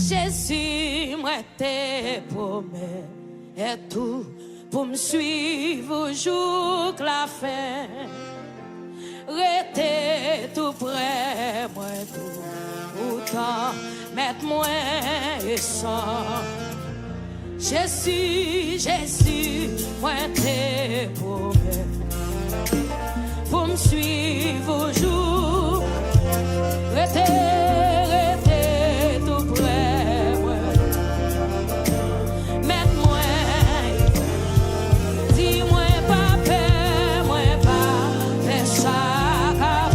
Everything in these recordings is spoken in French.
Jésus, moi te promets, et tout pour me suivre au jour que la fin. Restez tout près, moi tout, autant mettre moi et sans. Jésus, Jésus, moi te promets, pour me suivre au jour. Restez tout près, moi. Mets-moi, dis-moi pas peur, moi pas faire ça,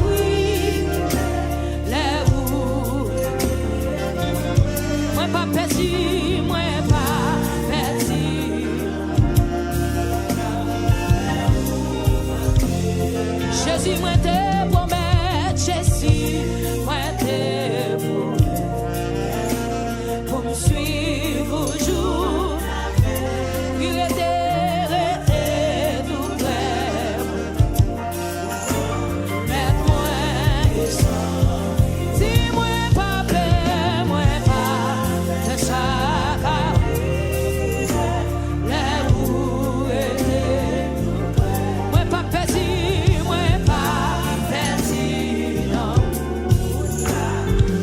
oui, les roues. Moi pas petit, moi pas petit. Jésus, moi te promets, Jésus, moi te promets, pour me suivre au jour. Puis rester tout près. Mets-moi et sans. Dis-moi pas peur, moi pas de ça. Les roues étaient. Moi pas petit, moi pas petit, non.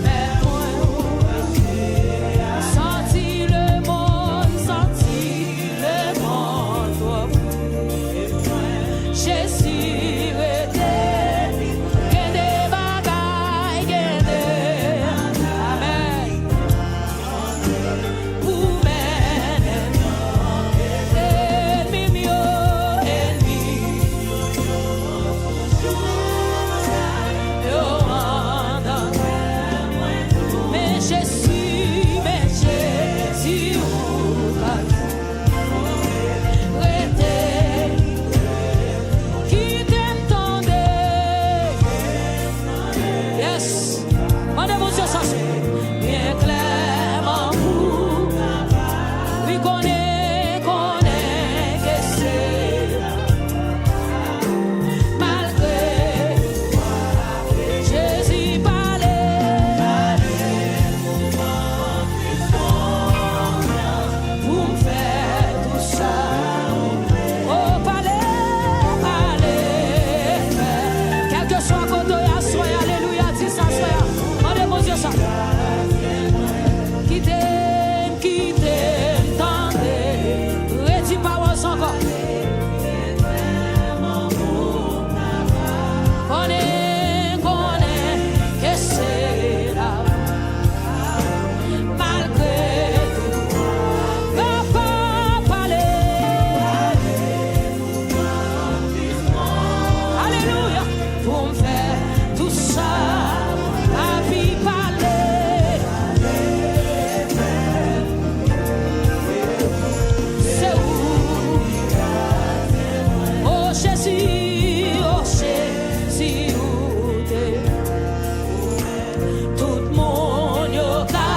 Mets-moi senti le monde trop. Jésus était, que des bagailles, que des amen. Pour mener, ennemi mieux, ennemi. Mais Jésus, restez, qui t'entendait. Yes, mandez-moi sur ça, bien clairement vous. Oui, connaît que c'est malgré Jésus parlait pour me faire tout ça. Oh, parlez, quel que soit côté à soi, alléluia, dis ça, soya. Mandez-moi Dieu ça. Qui t'aime, tendez, redis paroles encore. Connaît que c'est là, malgré tout, va pas parler. Alléluia, pour me faire tout ça, la vie parler. C'est où? Oh Jésus, où t'es? Tout le monde yo ka,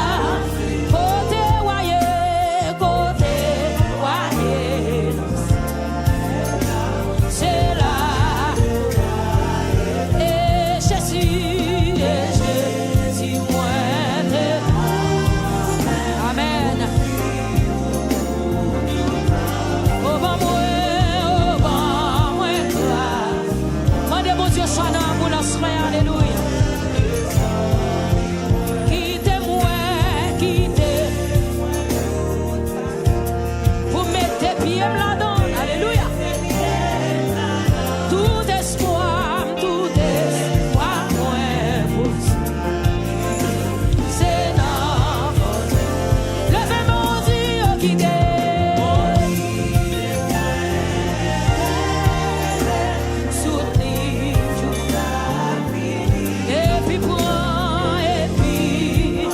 côté voyé, c'est là. Et Jésus, moi t'es. Amen. Au bon moi, toi. Mandez mon Dieu soit dans l'ambulance, alléluia. Quittez, pour mettre tes pieds là-dedans, alléluia. Tout espoir, moi, c'est dans levez mon Dieu, quittez. Soutenir, et puis prends, et puis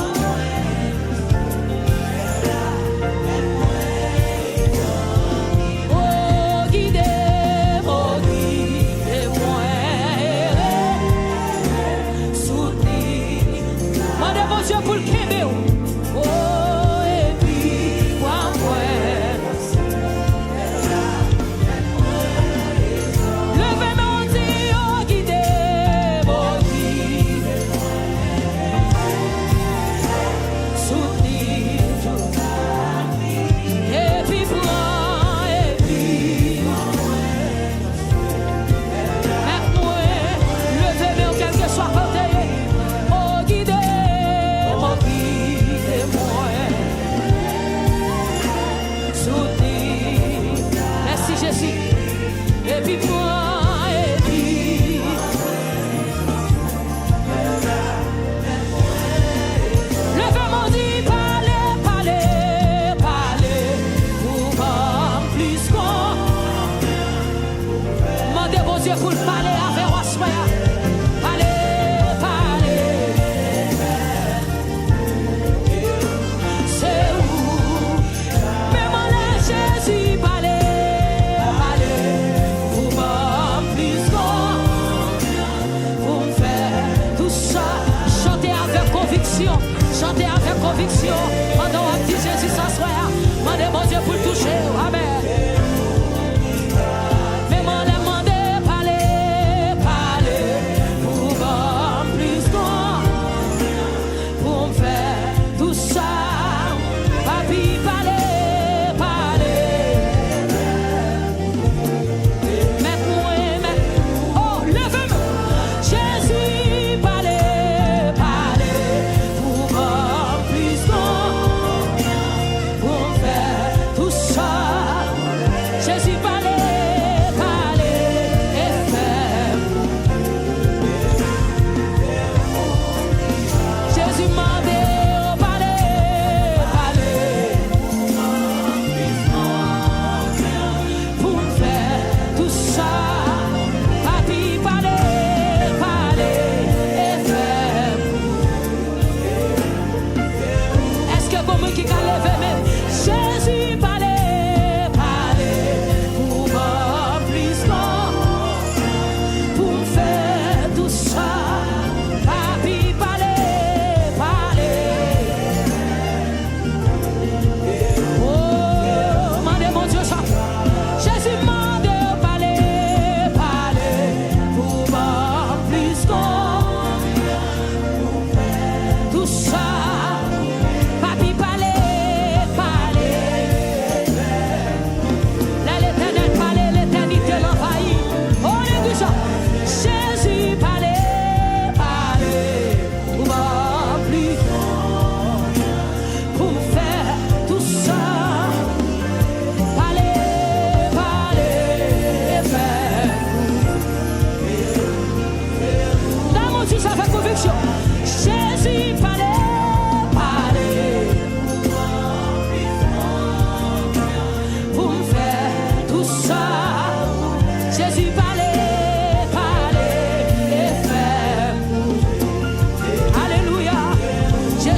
oh, guidez-moi, soutenir. Mandez mon Dieu pour le Québec. Oh, et puis moi, levez mon Dieu, guidez-moi, soutenir.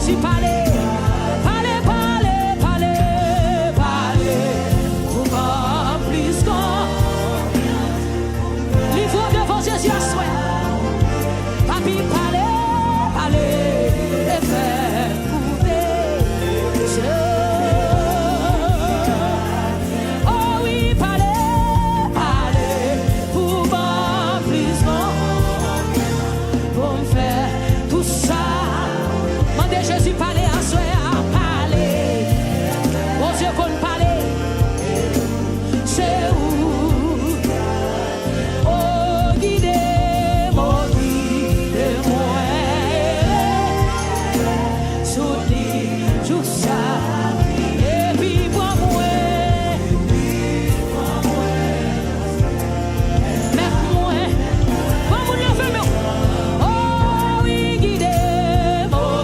Jésus, parlez. Parlez, parlez, parlez, parlez. Pour moi, plus qu'on. Livre devant Jésus à soi. Papi, parlez, parlez. Et faites couper. Oh oui, parlez, parlez. Pour moi, plus qu'on. Pour me faire tout ça. Mandez Jésus parler à soi, parler. Bon Dieu qu'on parler. C'est où? Oh, guidez-moi. Soutenez tout ça. Et puis pour moi. Mets-moi. Vamos le faire. Oh oui, guidez-moi.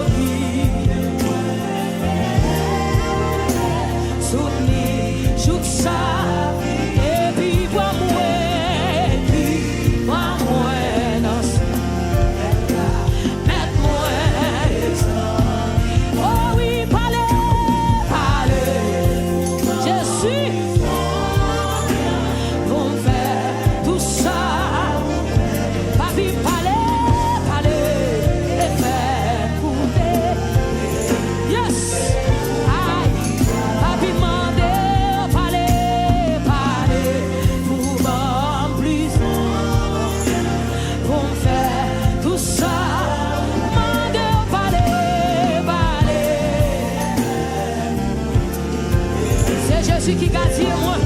Soutenez tout ça. Et puis pour moi. Dans ce mets-moi. Oh oui, parlez, parlez. Jésus, pour me faire tout ça. Papi, parlez, parlez. Et faites couper. Yes. Aïe. Papi, mandez, parlez, parlez. Pour m'en plus. Pour me faire tout ça. Mandez, parlez, parlez. C'est Jésus qui garde moi.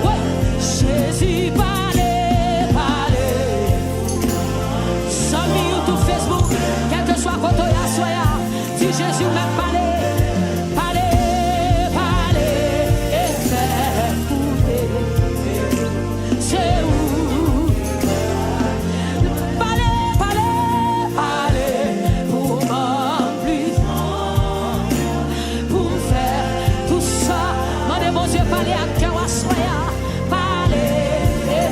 Oui, Jésus, parlez, parlez. Sur YouTube, Facebook, quel que soit côté à soya, si Jésus m'a parlé, parlez, parlez, et faites couper. C'est où? Parlez, parlez, parlez, pour m'en plus. Pour me faire tout ça. Mandez mon Dieu, parlez à cœur à soya. Parlez, et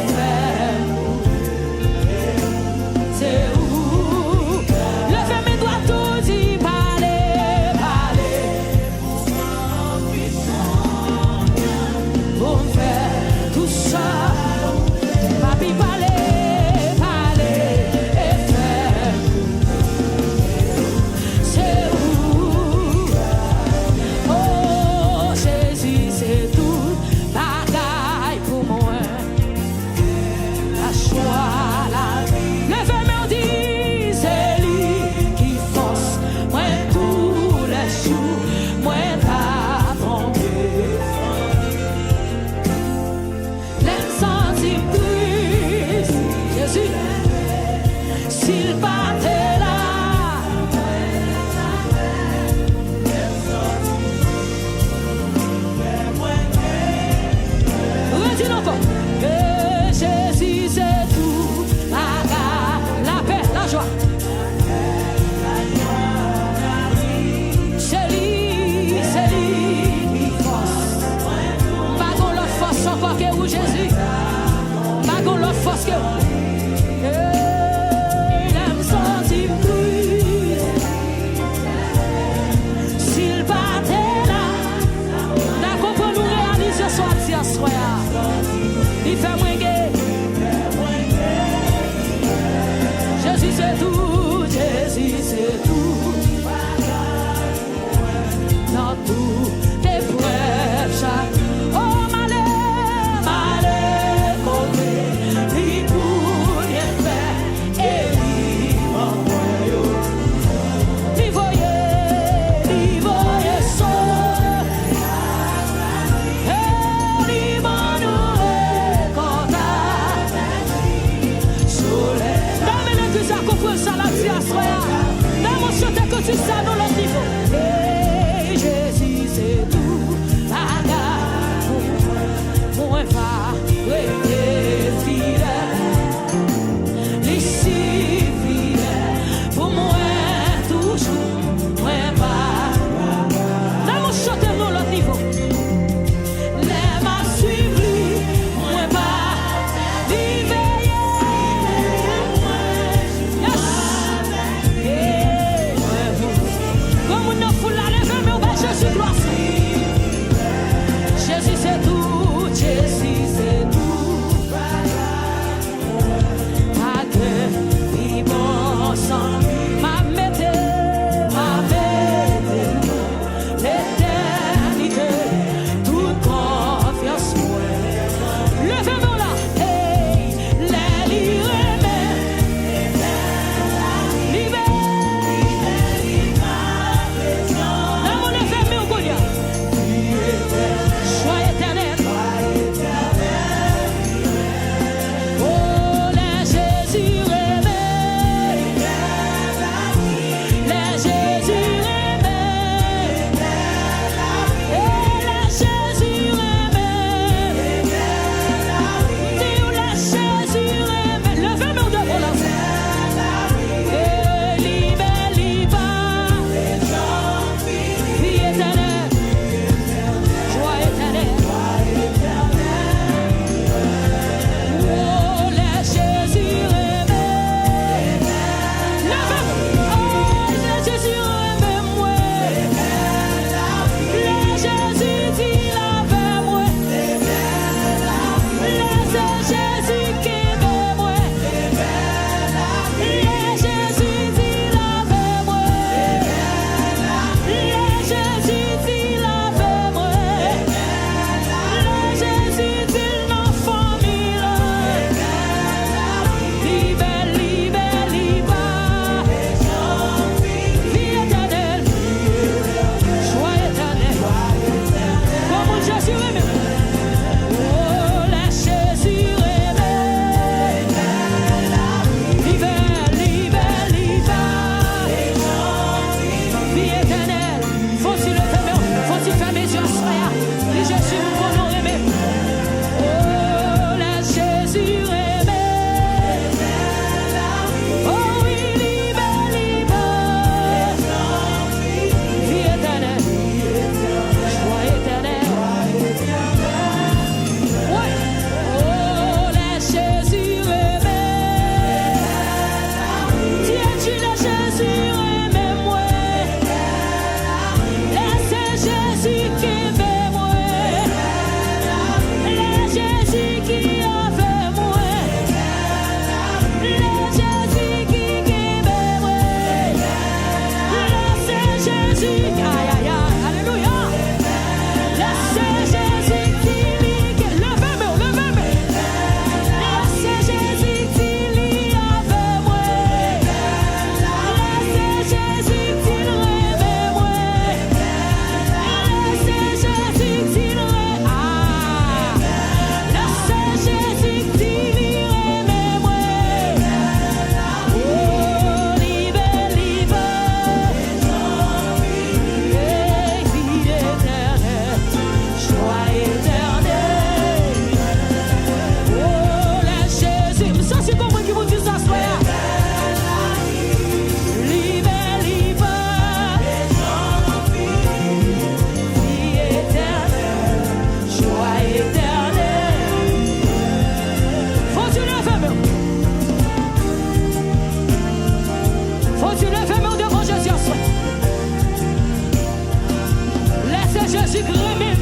Jésus crée,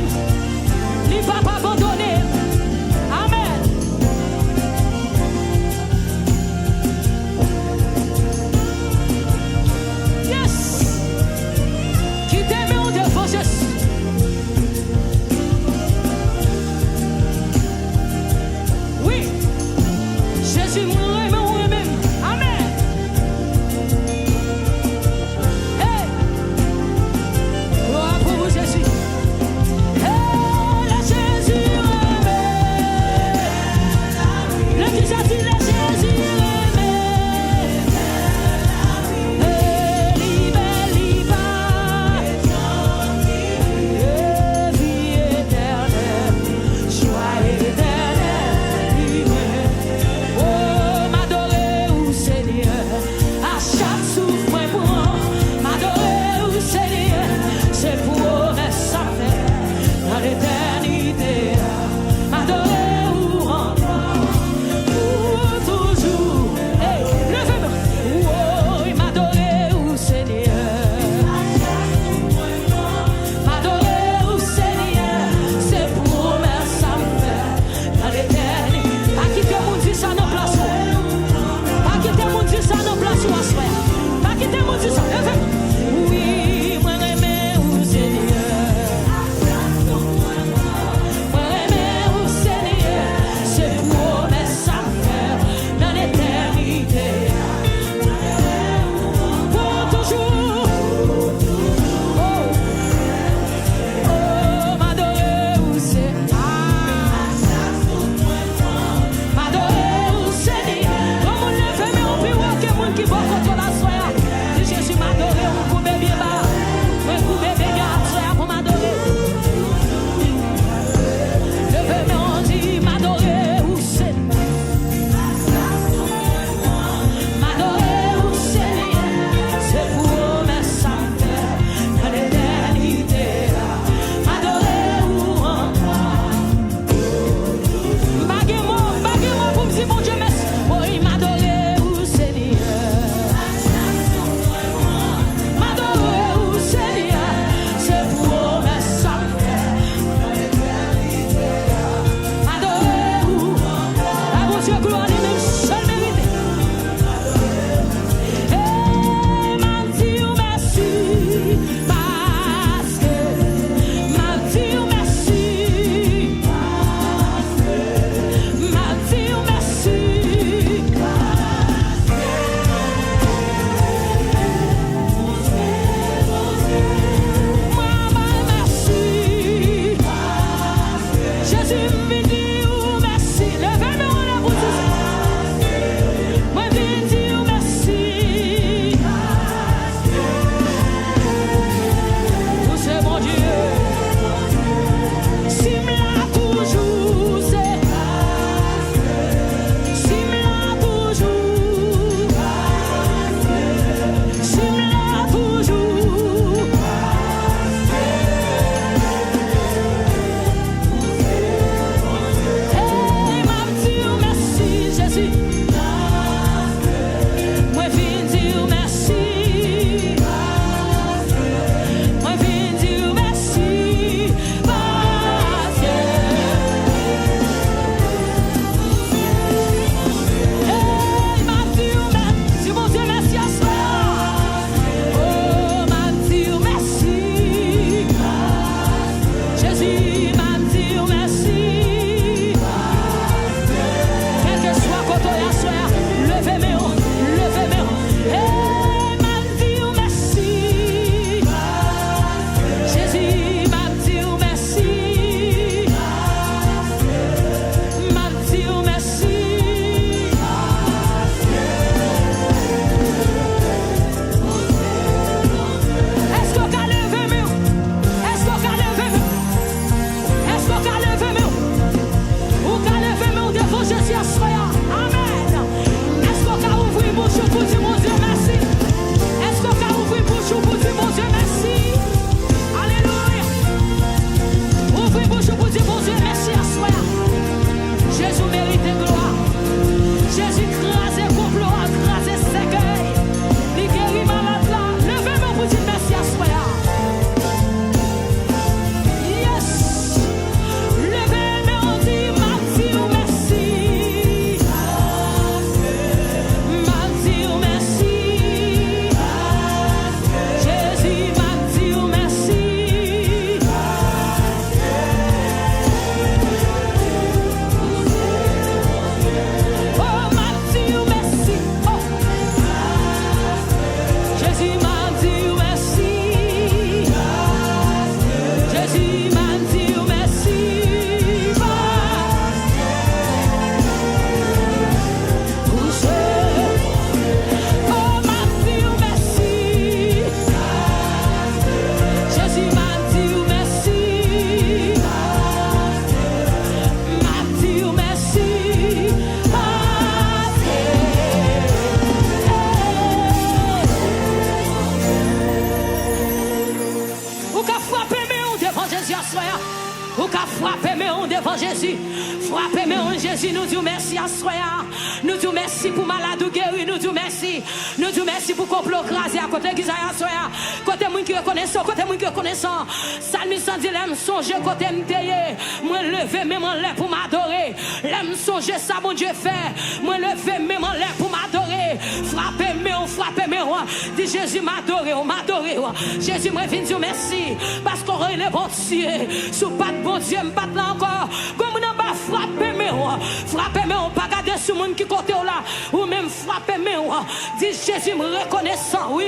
il va pas abandonner. Amen. Yes. Qui t'aime ou défense. Oui. Jésus m'aime ou même. Amen. Hey. Gloire pour vous, Jésus. Hey, la Jésus aimé. Le qui s'attire, la Jésus aimé. Hey, liba. Vie éternelle, joie éternelle. Oh, m'adorer au Seigneur, à chaque souffle pour moi. M'adorer au Seigneur, c'est pour mes affaires dans l'éternité. M'adorer ou encore pour toujours. Hey, levez-moi. Oh, m'adorer au Seigneur. M'adorer au Seigneur, c'est pour mes affaires dans l'éternité. Pas quitter mon Dieu, ça nos place. Pas quitter mon Dieu, ça nos place ou à soi. Pas quitter mon Dieu, ça. Levez-moi. Oui, moi aimer au Seigneur. Moi aimer au Seigneur, c'est pour mes affaires dans l'éternité. Pour toujours. Oh, oh, m'adorer au Seigneur. M'adorer au Seigneur. Comme on le fait, mais on peut voir que monde qui va contre la soya. Si Jésus m'adorer, on pouvait bien bas. On pouvait bien garder soya pour m'adorer. Le fait, mais on dit m'adorer au Seigneur. M'adorer au Seigneur, c'est pour mes affaires dans l'éternité. M'adorer ou encore. Baguez-moi pour me dire mon Dieu merci. Oui, m'adorer au Seigneur. M'adorer au Seigneur, c'est pour mes affaires dans l'éternité. M'adorer ou encore. Ah mon Dieu, gloire à lui, seul mérité. Eh, m'a dit merci, parce que m'a dit merci, m'a dit merci, maman merci, Jésus me dit merci, levez-moi la bouche, moi me dit merci, nous qu'à frapper mais on devant Jésus. Frapper mais on Jésus, nous disons merci à soi. Nous disons merci pour malade ou guéri, nous disons merci. Nous disons merci pour complot crasé à côté d'Isaïa soi. Côté moun qui reconnaissant, côté moun qui reconnaissant. Salmiste dit l'aime songer côté m'teye. Moi lever même en l'air pour m'adorer. L'aime songer ça mon Dieu fait. Moi lever même en l'air pour m'adorer. Frapper mais on frappe mais on dit Jésus m'adorer, on m'adorer. Jésus me vient dire merci parce qu'on est le bon Dieu. Sous pas de bon Dieu, me bat là encore. Comme on va frapper mais on pas garder sur monde qui côté là ou même frapper mais on dit Jésus me reconnaissant. Oui.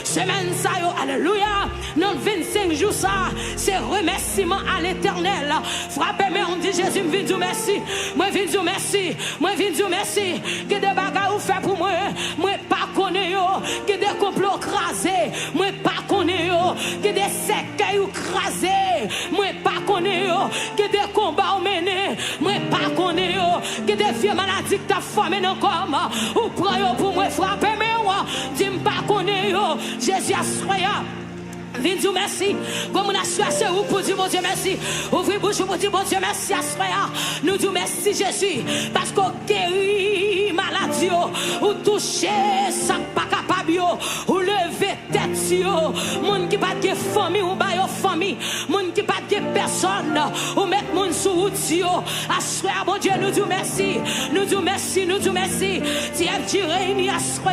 Semaine ça yo, alléluia. Non 25 jours ça, c'est remerciement à l'Éternel. Frapper mais on dit Jésus me vient dire merci. Moi vient dire merci. Moi vient dire merci. Que des bagages ou fait pour moi. Moi pas connais yo, que des complots crasés. Moi pas connais yo, que des cercueils ou crasés. Moi pas connais yo, que des combats ou menés. Moi pas connais yo, que des vieux maladies que t'as formé dans le corps. Ou prends yo pour moi frapper mais moi. Dis-moi pas connais yo, Jésus a soya. Viens dire merci. Comme on a choisi ou pour dire bon Dieu merci. Ouvrez bouche pour dire bon Dieu merci à soi. Nous disons merci Jésus. Parce qu'on guérit maladie. Ou toucher sans pas capable. Ou lever tête. Moun qui pas de famille ou ba yo famille. Moun qui pas de personne. Ou mettre moun sous route. À soi bon Dieu nous disons merci. Nous disons merci. Nous disons merci. Si elle dit réunis à soi.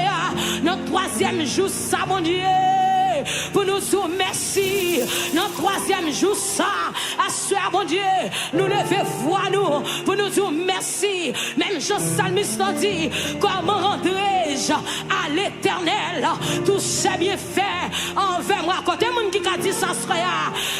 Notre troisième jour ça mon Dieu. Pour nous dire merci. Notre troisième jour ça, à soir mon Dieu, nous lever voix nous pour nous dire merci. Même Jean Salmiste dit, comment rendrai-je à l'Éternel tout ce bien fait envers moi. Côté moun qui a dit ça,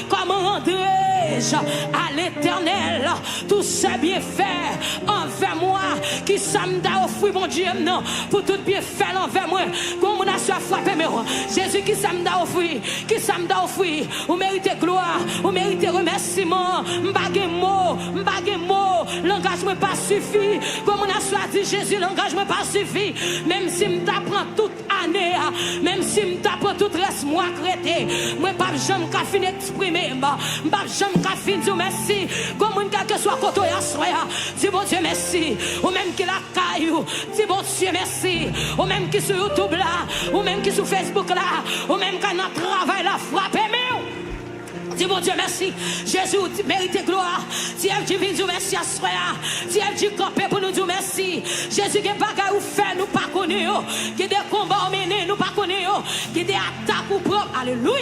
comment rendrai-je à l'Éternel tout ce bien fait envers moi, qui s'amda offrir mon Dieu non pour tout bien fait envers moi. Comme on a su frapper mais Jésus qui s'amda offrir, qui s'amda offrir, ou méritez gloire, ou méritez remerciement. M'bagé mot, l'engagement pas suffit. Comme on a choisi Jésus, l'engagement pas suffit. Même si m'tapprend toute année, même si m'tapprend tout reste moi crété, moi pas jamais qu'à finir exprimer, pas jamais qu'à finir dire merci. Comme on quel que soit côté à soi, dis bon Dieu merci. Ou même qui la caillou, dis bon Dieu merci. Ou même qui sur YouTube là, ou même qui sur Facebook là, ou même quand on travaille là, frappez mais dis bon Dieu merci. Jésus mérite gloire. Si elle dit viens dire merci à soi. Si elle dit camper pour nous dire merci. Jésus qui bagaille ou fait nous pas connaît. Qui des combats menés nous pas connaît. Qui des attaques ou propre. Alléluia.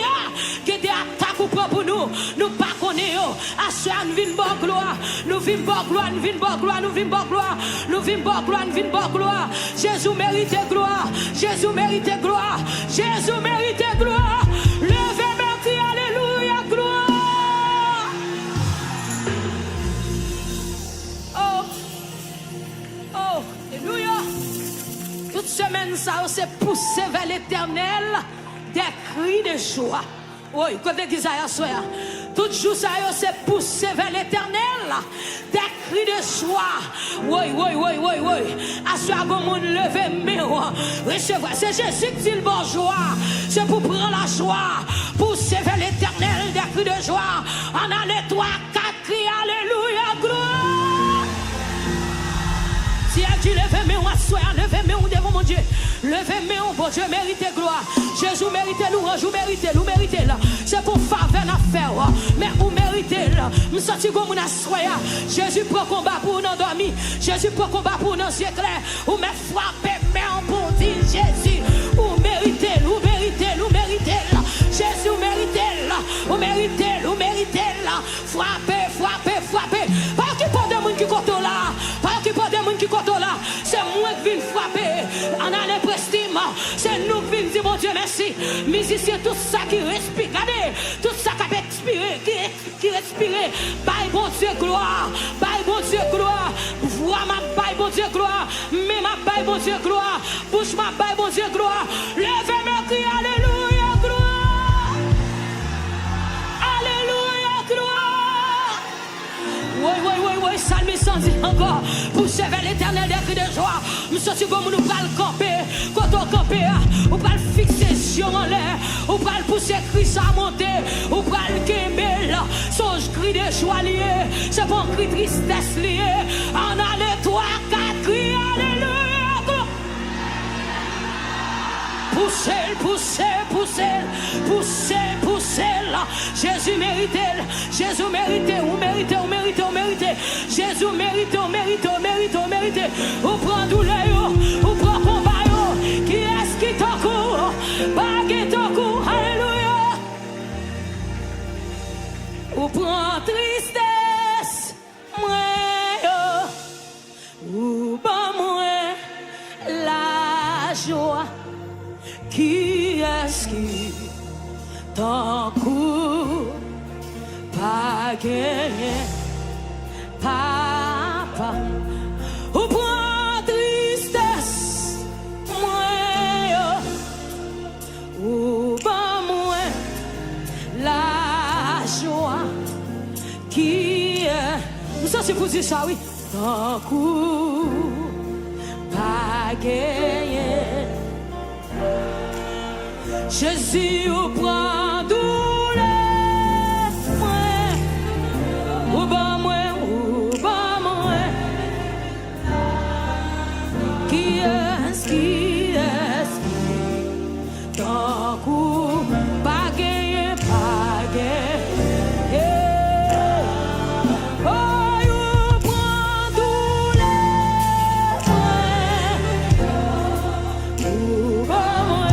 Qui des attaques ou propre pour nous. Nous pas connaît. À soi nous vinn bon gloire. Nous vinn bon gloire, nous vinn bon gloire, nous vinn bon gloire. Nous vinn bon gloire, nous vinn bon gloire. Jésus mérite gloire. Jésus mérite gloire. Jésus mérite gloire. Levez merci, alléluia, gloire. Oh, alléluia. Toute semaine, ça, c'est poussé vers l'Éternel des cris de joie. Oui, côté d'Isaïa, tout jour, ça, c'est poussé vers l'Éternel des cris de joie. Oui. À ce moment, lever mes recevoir. C'est Jésus qui dit le bon joie. C'est pour prendre la joie. Pousser vers l'Éternel des cris de joie. En allait 3, 4 cris, alléluia, gloire. Si elle dit levez mes levez mes devant mon Dieu. Levez mes bon Dieu mérite gloire. Jésus mérite louange, vous méritez, nous méritez là. C'est pour faveur l'affaire, mais vous méritez là. Nous sentons comme nous soyons. Jésus prend combat pour nous endormir. Jésus prend combat pour nous yeux clairs. Vous me frappez, mais on pour dire Jésus. Vous méritez, nous méritez, nous méritez là. Jésus, vous méritez là. Vous méritez là. Frappez. Pas qui porte des gens qui comptent là. Pas qui porte des gens qui comptent là. C'est moi qui viens frapper. On a l'estime. C'est nous qui viens dire mon Dieu merci. Musiciens, tout ça qui respire. Regardez, tout ça qui expire, qui respire. Bye bon Dieu gloire. Bye bon Dieu gloire. Voix ma bye bon Dieu gloire. Mais ma bye bon Dieu gloire. Bouche ma bye bon Dieu gloire. Levez mes cris, alléluia gloire. Alléluia gloire. Oui, Salmiste dit encore. Poussez vers l'Éternel des cris de joie. Nous sommes comme nous parlons camper. Quand on campe, on parle fixer sur en l'air. On parle pousser cri ça monter. On parle quémer là. Songe cri de joie liée, c'est pour cri tristesse liée. En aller, 3, 4, cri, alléluia. Poussez, poussez, poussez, poussez, poussez là. Jésus mérite, Jésus mérite, ou mérite, ou mérite, ou mérite. Jésus mérite, ou mérite, ou mérite, ou mérite. Ou prend douleur, ou prend combat. Qui est-ce qui t'en court? Pas qui t'en court, alléluia. Ou prend tristesse, moi, ou pas moi, la joie. Qui est-ce qui t'en court? Pas gagné, papa. Ou prend tristesse, moi, ou pas moi, la joie. Qui est, ça c'est pour dire ça, oui. T'en court, pas gagné. Jésus au prend douleur, ou bas moi, qui est-ce tant coup, pas gagné, pas gagné. Oh, ou prend douleur, ou bas moi.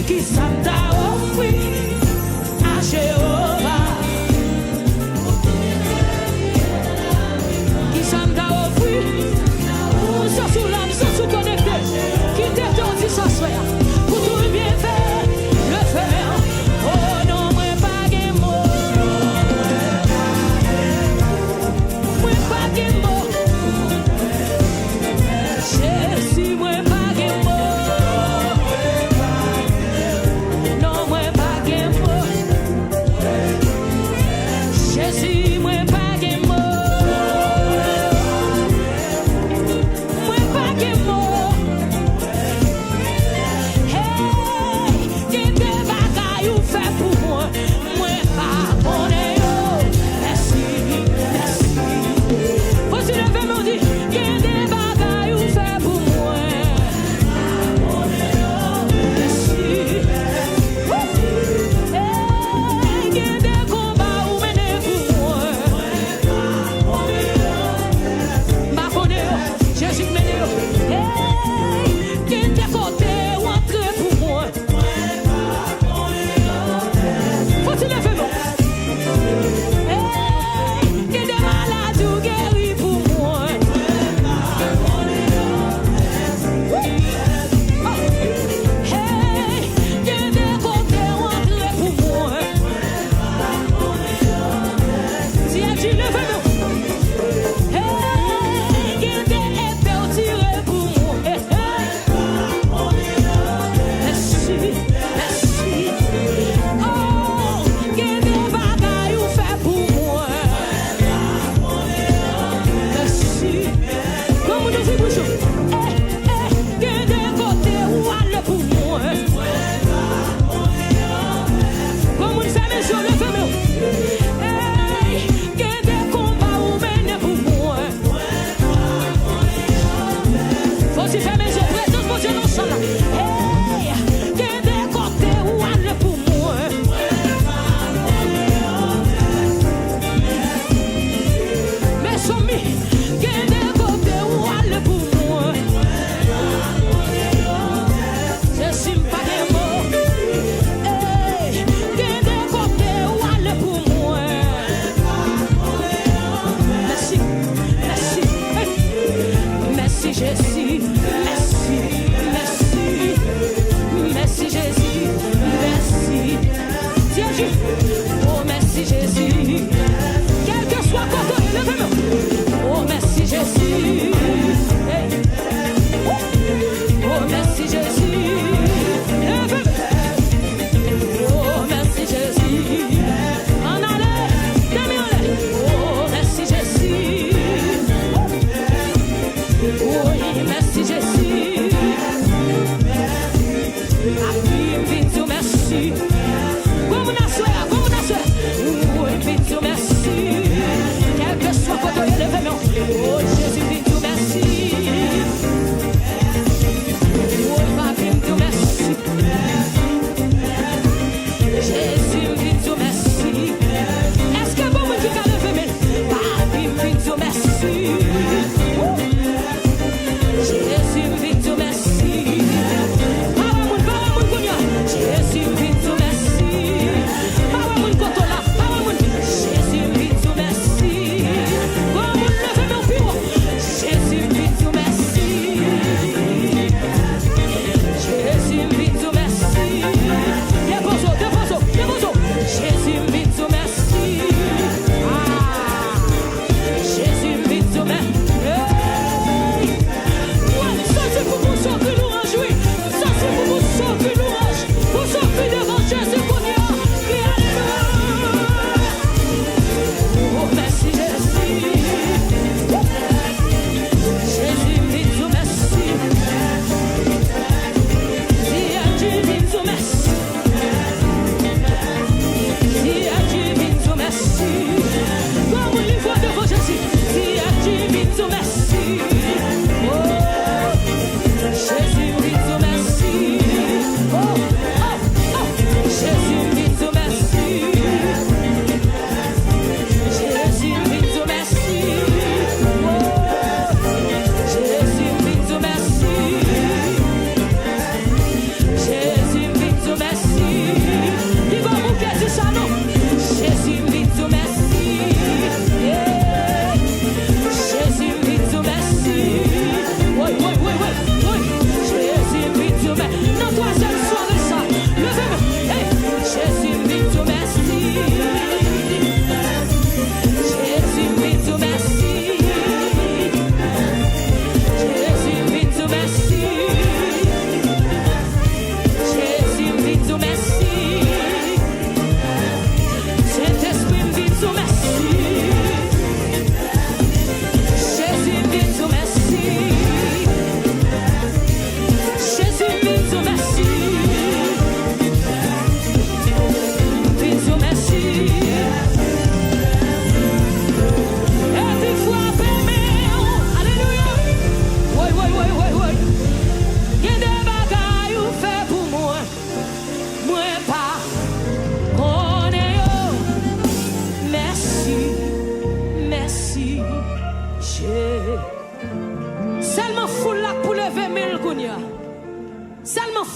qui ça t'a offert à Jéhovah. Qui ça t'a offert? Ou ça sous l'âme, ça sous connecté. Qui t'attend dit ça soit pour tout le bien faire, le faire. Oh non, moi pas de mots. Moi pas de mots. Jésus, moi pas de mots. Non, moi pas de mots. Jésus, moi pas de mots. Moi pas de mots. Hey, qu'il te bagaille ou fait pour moi. Moi pas connais yo. Merci, merci. Faut se lever me dire qu'il te bagaille ou fait pour moi. Merci. Hey, qu'il te combat ou mène pour moi. Ma connais yo. Jésus mène yo. Hey, qu'il te côté ou entre pour moi. Faut se lever me. Hey, qu'il te malade ou guéri pour moi. Hey, qu'il te côté ou entre pour moi. Si elle dit levez-le. Hey, qu'il te épée ou tiré pour moi. Hey, merci, merci. Oh, qu'il te bagaille ou fait pour moi. Merci. Comme nous vivons toujours. Hey, hey, qu'il te côté ou aller pour moi. Comme nous sommes mes yeux, levez-le. Hey, qu'il te combat ou mène pour moi. Faut s'y faire mes yeux, présence, mon Dieu, non, ça là. Hey, qu'il te côté ou aller pour moi. Mais soumis, qu'il te côté ou aller pour moi. Je suis pas des mots. Hey, qu'il te côté ou aller pour moi. Merci, merci. Hey. Merci Jésus, merci, merci. Merci Jésus, merci. Jésus, oh merci Jésus. Quel que soit côté, levez-le. Oh merci Jésus. Hey. Oh merci Jésus. Levez-le. Oh merci Jésus. En allez, demi en allez. Oh merci Jésus. Oui, merci Jésus. Après, vite, merci. Comme on a souhaité, comme on a souhaité. Oui, vite, merci. Quel que soit côté, levez-le. Oh Jésus, vite, merci. Oh, papi, vite, merci. Jésus, vite, merci. Est-ce que vous me dites qu'à lever, papi, vite, merci. Jésus, vite, merci. Paramoun, Kounia. Jésus, vite, merci. Paramoun, Kotola. Paramoun. Jésus, vite, merci. Paramoun, levez mon bureau.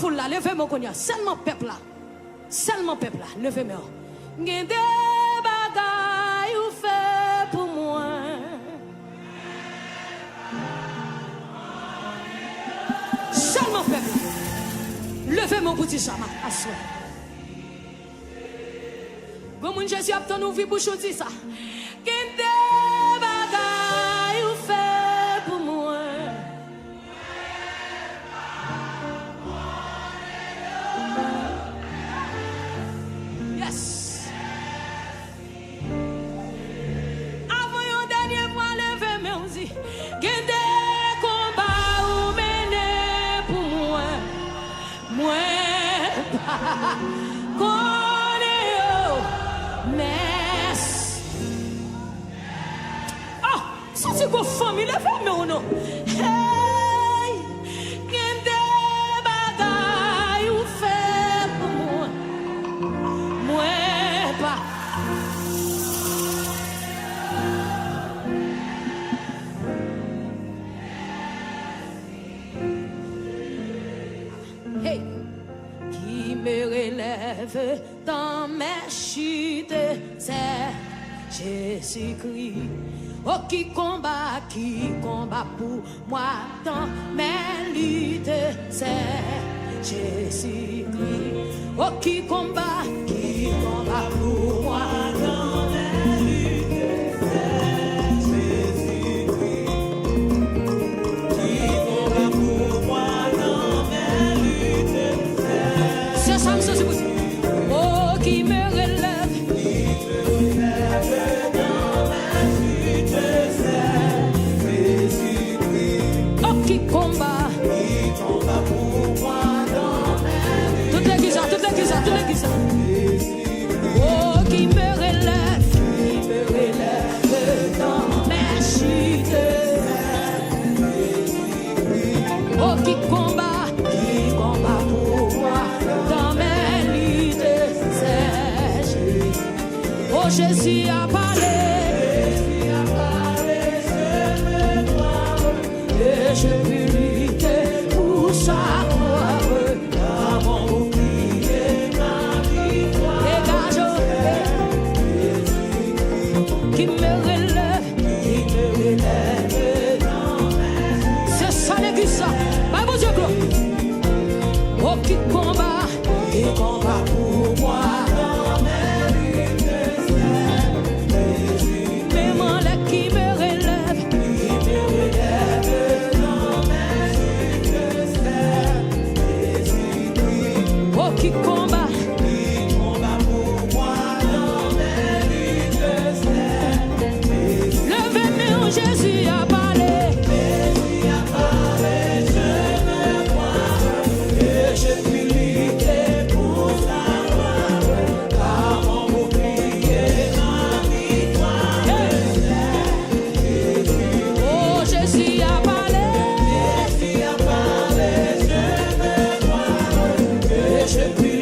foule là, levez-moi qu'on y a. Seulement peuple là. Seulement peuple là, levez-moi. Gen des bagailles ou fait pour moi. Seulement peuple là. Levez-moi pour dire ça, ma assois. Bon, mon Jésus a obtenu vie pour choisir ça. Gen des bagailles ou fait pour moi. Yes. Avant un dernier mois, levé mes aussi. Gen des combats ou mener pour moi. Moi, c'est quoi famille, levez mes non. Hey, gen des bagailles ou fait pour moi. Moi pas. Hey, qui me relève dans mes chutes, c'est Jésus-Christ. Oh, qui combat pour moi dans mes luttes, c'est Jésus-Christ. Oh, qui combat pour moi dans mes luttes, c'est Jésus-Christ. Qui combat pour moi dans mes luttes, c'est ça, c'est possible. Oh, qui me relève, qui combat pour moi dans mes toute l'église, oh, qui me relève dans mes chutes, oh, qui combat pour moi dans mes luttes, c'est Jésus. Oh, Jésus a parlé. Je puis lutter pour sa gloire, avant d'oublier ma victoire. Qui me relève dans mes... C'est ça l'église, ça. Bah, bon Dieu, oh, qui combat pour moi dans mes luttes, même en l'air qui me relève, qui combat pour moi dans mes luttes, levez-moi, Jésus a parlé. Jésus a parlé, je me crois que je puis lutter pour sa gloire, avant d'oublier ma victoire. Oh, Jésus a parlé. Jésus a parlé, je me crois que je puis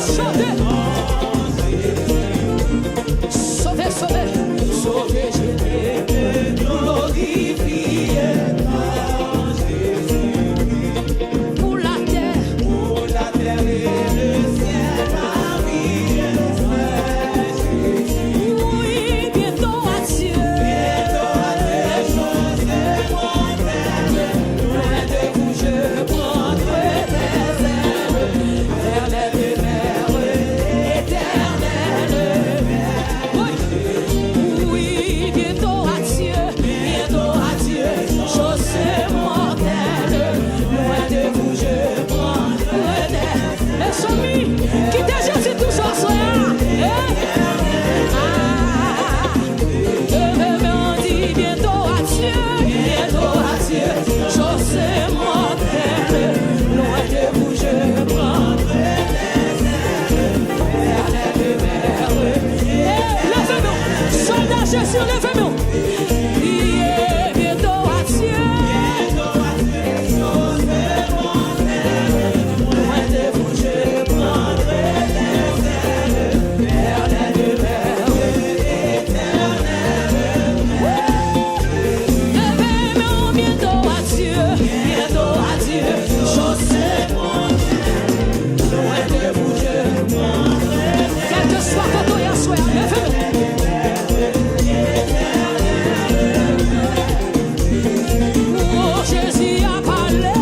Sauvez, sauvez, sauvez, je l'ai glorifié. Pour la terre et le ciel, Marie et Jésus. Oui, bientôt à Dieu. Bientôt à Dieu, chose éternelle. Loin de vous, je prendrai des ailes vers les demeures éternelles. Oui, bientôt à Dieu, chose mortelle. Loin de vous, je prendrai des ailes. Les soumis, quittez Jésus toujours soir. On dit bientôt à Dieu, chose mortelle. Loin de vous, je prendrai des ailes vers les demeures. Levez-nous, soldats Jésus, levez-nous. Priez bientôt à Dieu, chose mortelle. Loin de vous, je prendrai des ailes vers les demeures éternelles. Levez-nous bientôt à Dieu, chose mortelle. Loin de vous, je prendrai. Quel que soit votre soir, levez-nous. Oh, Jésus a parlé.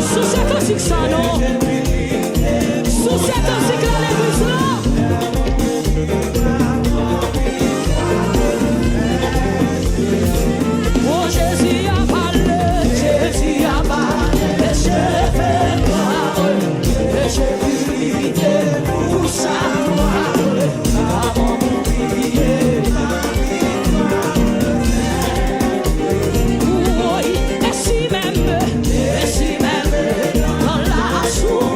Sous cette musique, ça non. Sous cette musique, là, l'église là. Oh, Jésus a parlé. Et je fais gloire. Et je prie pour sa gloire. Avant d'oublier. Oui, et si même dans la souffrance.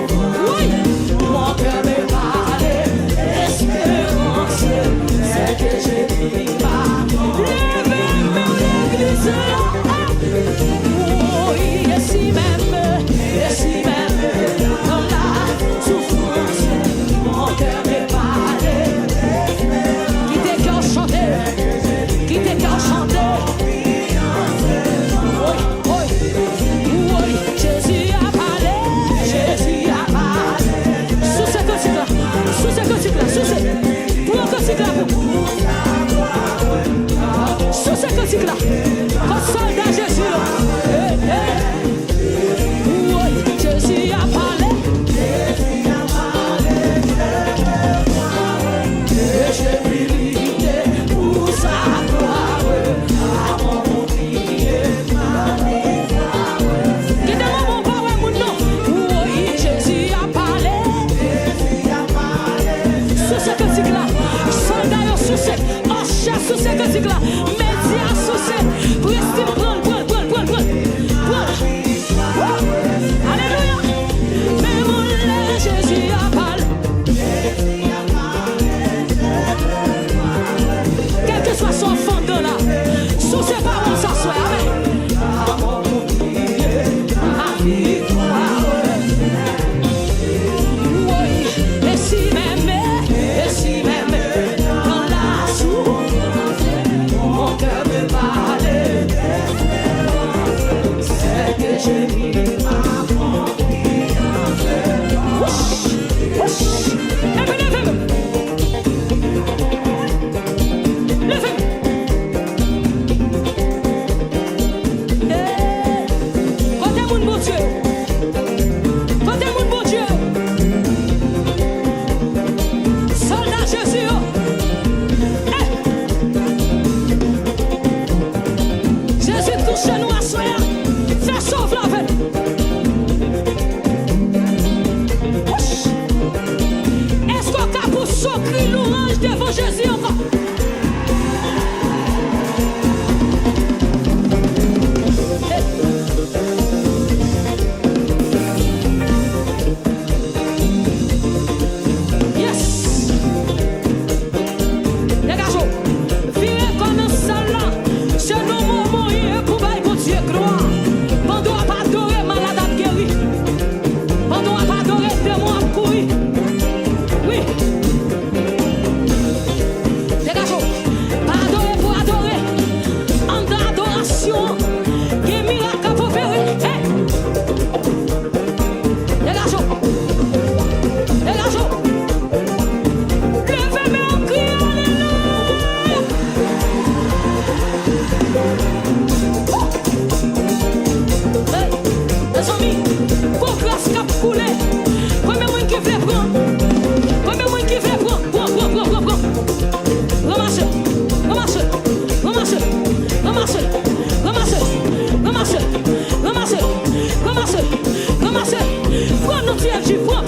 comme si elle dit, prends.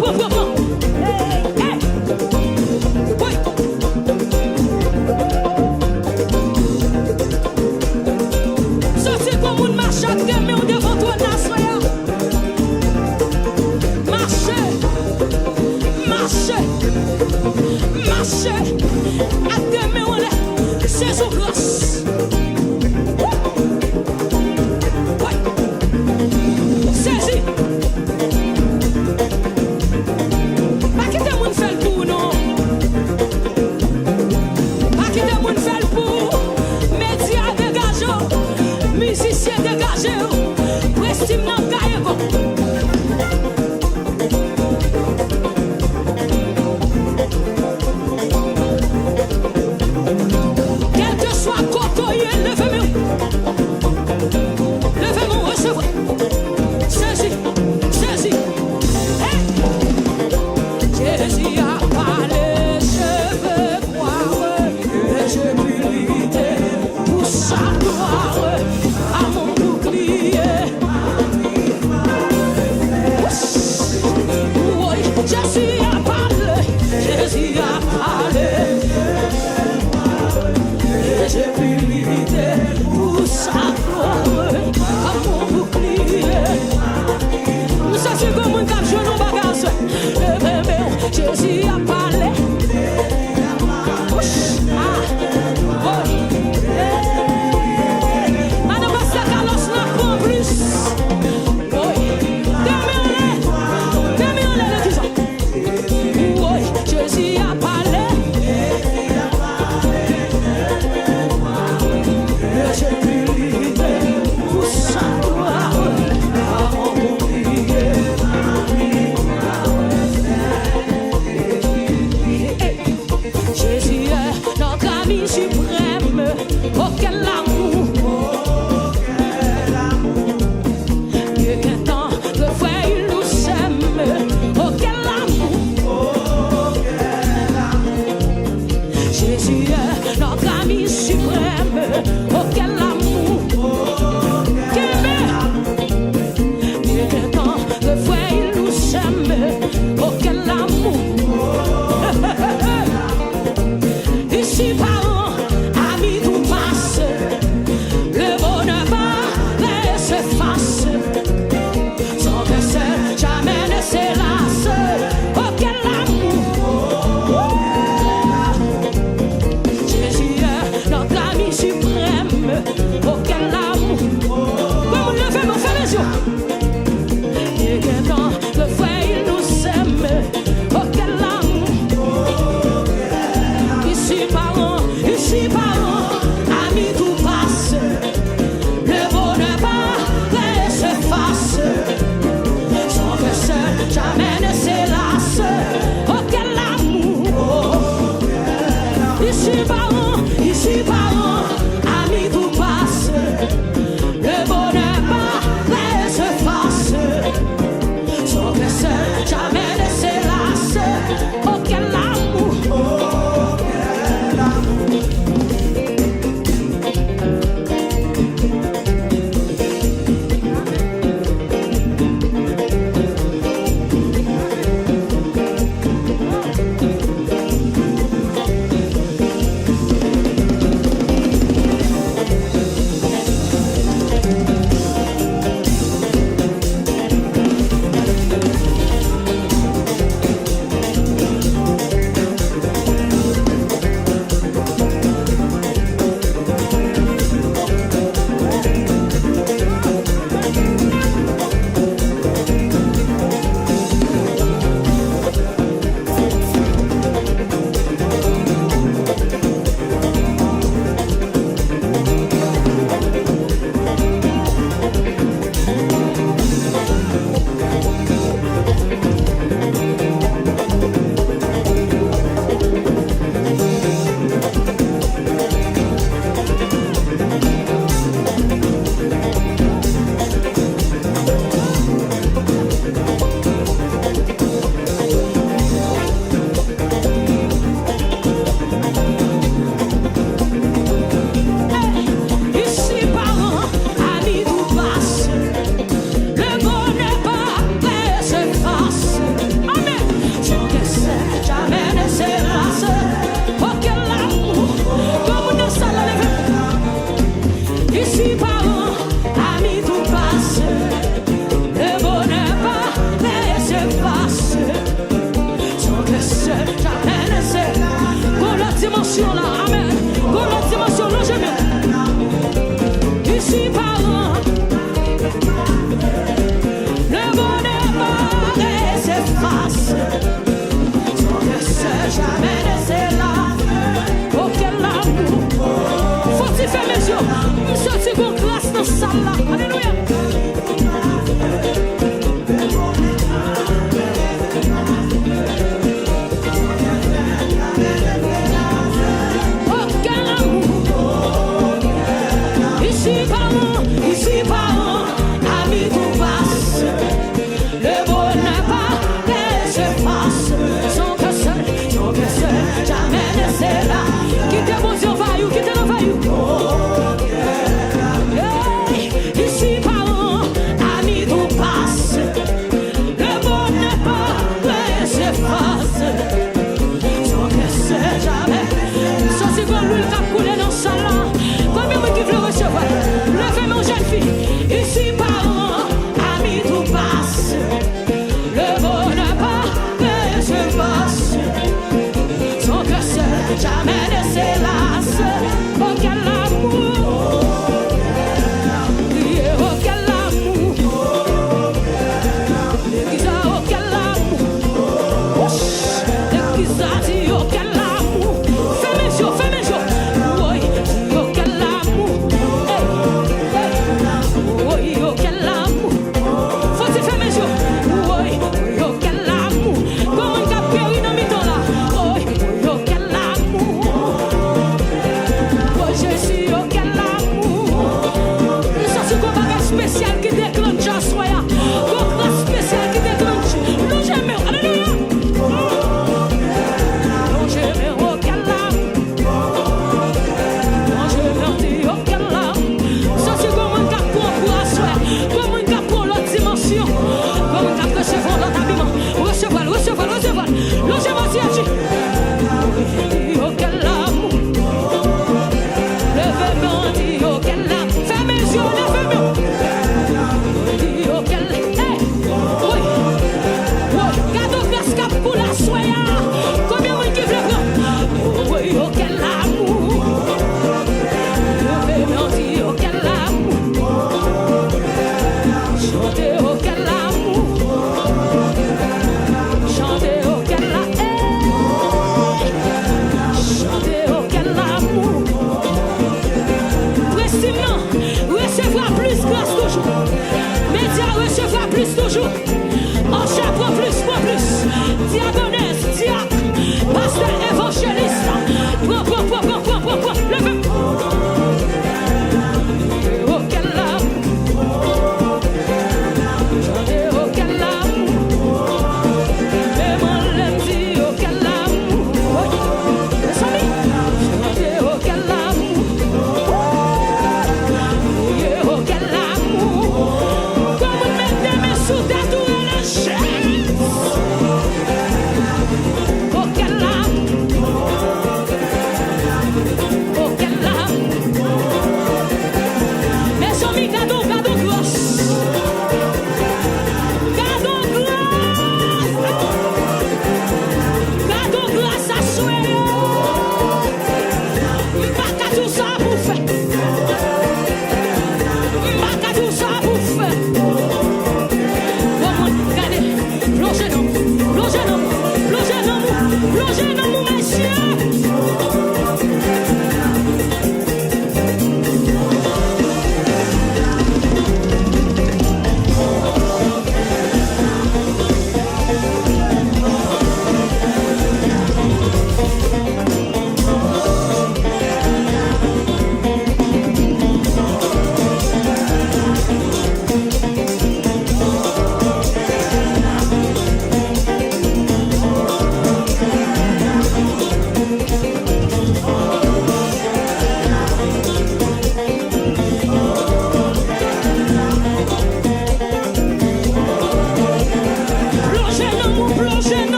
Hey, hey. Oui. Ça c'est comme une marche à mais on devant toi, Nassoya. Marchez. À demain, on est. C'est sous grâce. Ouais. Saisis.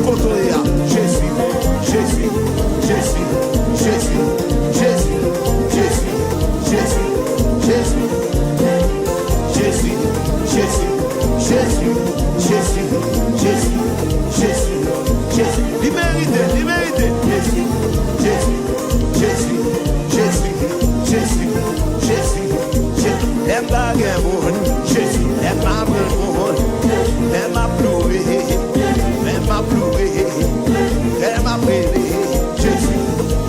côté. Jésus, Jésus, Jésus, Jésus, Jésus, Jésus, Jésus, Jésus, Jésus, Jésus, Jésus, Jésus, Jésus, Jésus, Jésus. Il mérite, il mérite. Jésus, Jésus, Jésus, Jésus, Jésus, Jésus, Jésus. Elle m'a gagné, Jésus, elle m'a prouvé, elle m'a prouvé, elle m'a prouvé, elle m'a prouvé. Jésus,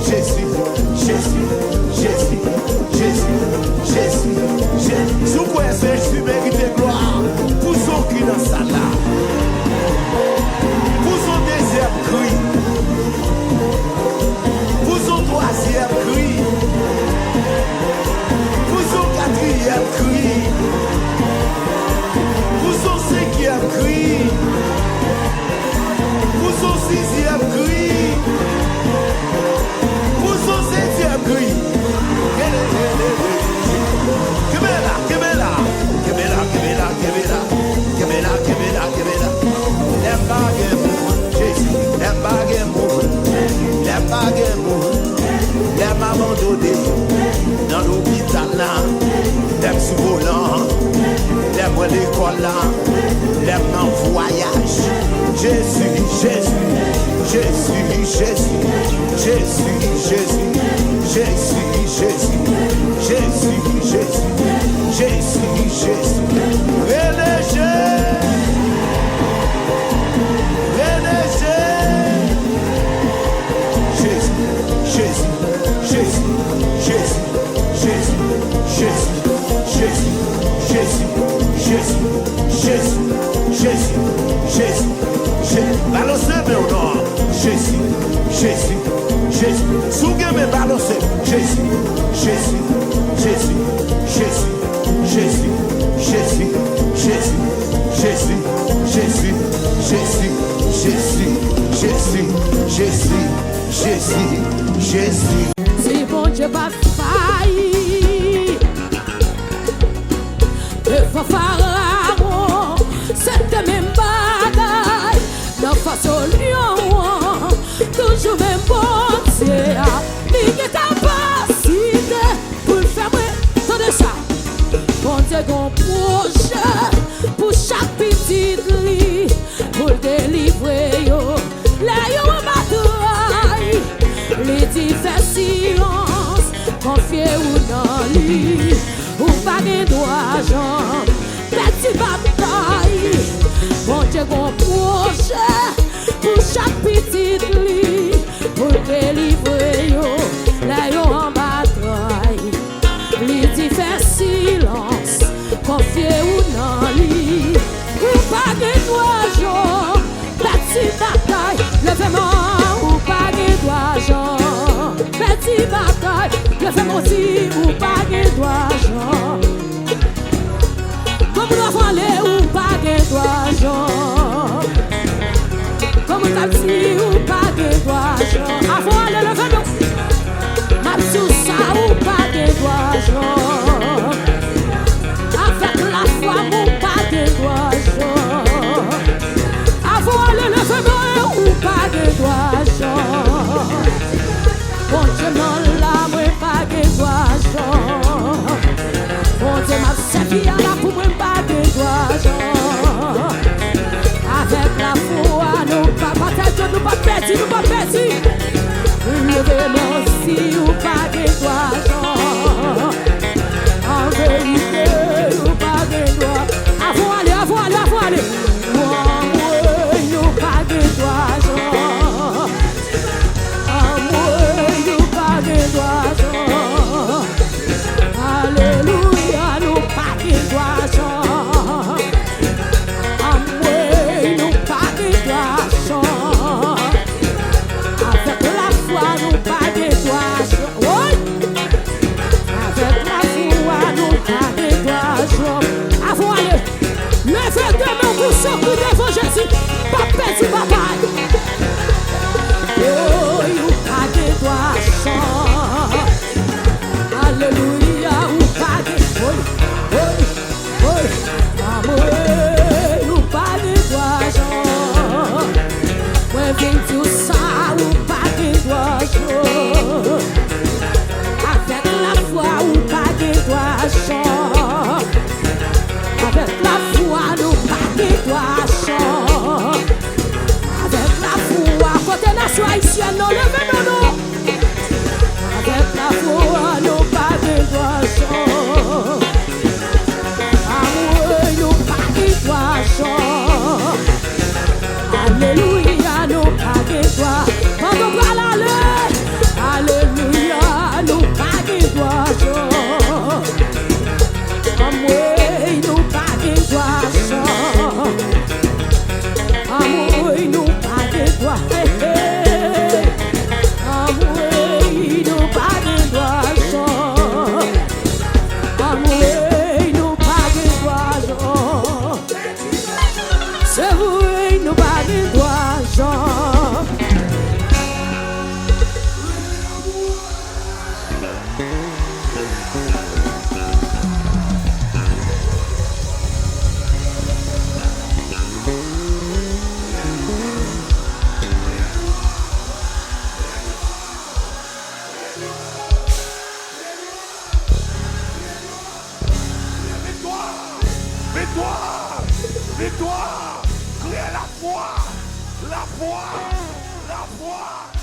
Jésus, Jésus, Jésus, Jésus, Jésus, Jésus. Sous quoi c'est Jésus mérite gloire pour son qui dans sa là. Pour son deuxième cri, pour son troisième cri, pour son quatrième cri, pour son cinquième cri, pour son sixième cri, pour son septième cri. Give me that, give me that, give me that, give me that, give me that, give me that, give me that, give me that. Them baguette moon, Jésus, them baguette moon, them baguette moon, them abandonné dans l'hôpital là, them sous volant, them à l'école là, them en voyage. Jésus, Jésus, Jésus, Jésus, Jésus, Jésus, Jésus, Jésus, Jésus, Jésus, Jésus, Jésus, relégé. Jésus, Jésus, Jésus, Jésus, Jésus, Jésus, Jésus, Jésus, Jésus, Jésus, Jésus, Jésus. Balancez mais au nord. Jésus, Jésus, Jésus. Souguez mais balancez. Jésus, Jésus, Jésus, Jésus, Jésus, Jésus, Jésus, Jésus, Jésus, Jésus, Jésus, Jésus, Jésus, Jésus. Si bon Dieu pas failli, le pharaon, c'était même bagaille, dans façon lion, toujours même bon Dieu, il est capacité pour le faire, tant de ça, bon Dieu gon projet, pour chaque petite lit, pour le délivrer, yo, là yo en bataille. Les divers silences, confiés ou non lui, ou pas de droit, Jean, petit bataille. Bon Dieu, bon projet, pour chaque petite lit, pour délivrer, yo, là yo en bataille. Les divers silences, confiés ou non lui, ou pas de droit, Jean, petit bataille. Levez-moi, ou pas de droit, Jean. Petit bataille, le fait aussi ou pas de droit, Jean. Comme nous avons allé ou pas de droit, Jean. Comme nous avons dit ou pas de droit, Jean. Avant aller le fait nous. Ma sous ça ou pas de droit, Jean. Avec la foi ou pas de droit, Jean. Avant aller le fait nous ou pas de droit, Jean. Bon Dieu, non, là, moi, pas de droit, Jean. Bon Dieu, m'a servi à la pour moi, pas de droit, Jean. Avec la foi, nous pas bataille, nous pas perdre, nous pas perdre. Levez-moi aussi, ou pas de droit, Jean. En vérité, nous pas de droit. Avant aller, avant aller, avant aller. Moi, nous pas de droit, Jean. Alléluia, nous pas de droit, Jean. Amoué, nous pas de droit, Jean. Avec la foi, nous pas de vem de o sal, o pague do anjo. Avec la foi, o pague do anjo. Avec la foi, no pague do anjo. Avec la foi, côté nation haïtienne, non, levez nos noms. Avec la foi, no pague do anjo. Amour, no pague do anjo. Alléluia, nous paguez toi. Quand on parle alléluia, nous paguez toi. Amour, nous paguez toi. Amour, nous paguez toi. Amour, nous paguez toi. Amour, nous paguez toi. C'est vous. Nous paguons toi, Jean. Victoire! Victoire! Criez la foi! La foi! La foi!